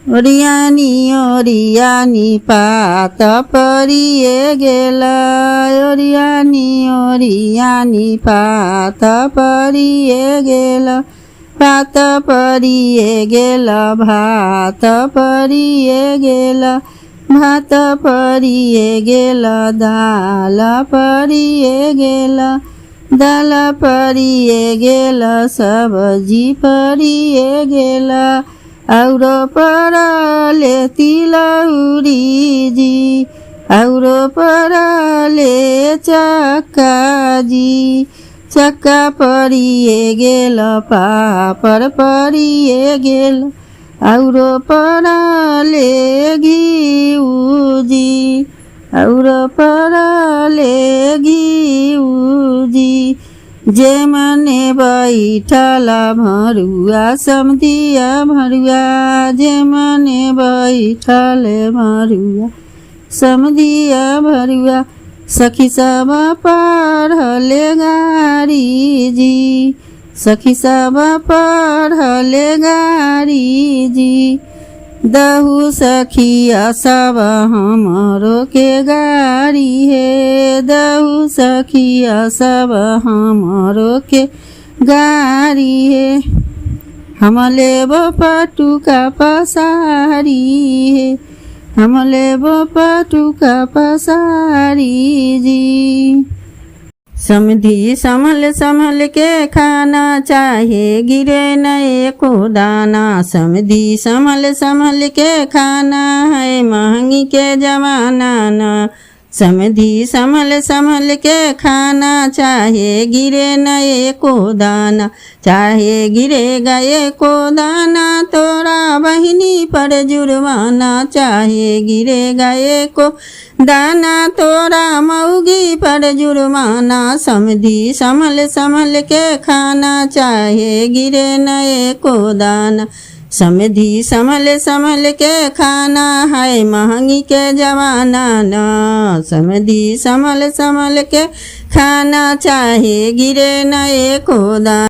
ओरियानी ओरियानी पात परिए गेल, ओरियानी ओरियानी पात परिए गेल, पात परिए गेल, भात परिए गेल, भात परिए गेल, दाल परिए गेल, दाल परिए गेल, सब्जी परिए गेल, और परले तिलौरी जी, और परले चक्का जी, चक्का परिए गेल, पापड़ परिए गेल, और परले घिउ जी, और परले घिउ जी, जे मने बैठल भरुआ समधिया भरुआ, जे मने बैठल भरुआ समधिया भरुआ, सखी सब पढ़ले गारी जी, सखी सब पढ़ले गारी जी, दहु सखिया सब हमरो के गारी हे, दहु सखिया सब हमरो के गारी हे, हम लेब पटुका पसारी हे, हम लेब पटुका पसारी जी। समधी संभल संभल के खाना चाहे गिरे न एको दाना, समधी संभल संभल के खाना है महंगी के जमाना न, समधी संभल संभल के खाना चाहे गिरे न एको दाना, चाहे गिरेगा एको दाना तोरा बहिनी पर जुर्माना, चाहे गिरेगा एको दाना तोरा मऊगी पर जुर्माना, समधी संभल संभल के खाना चाहे गिरे न एको दाना, समधी संभल संभल के खाना है महंगी के जमाना न, समधी संभल संभल के खाना चाहे गिरे न एको दाना।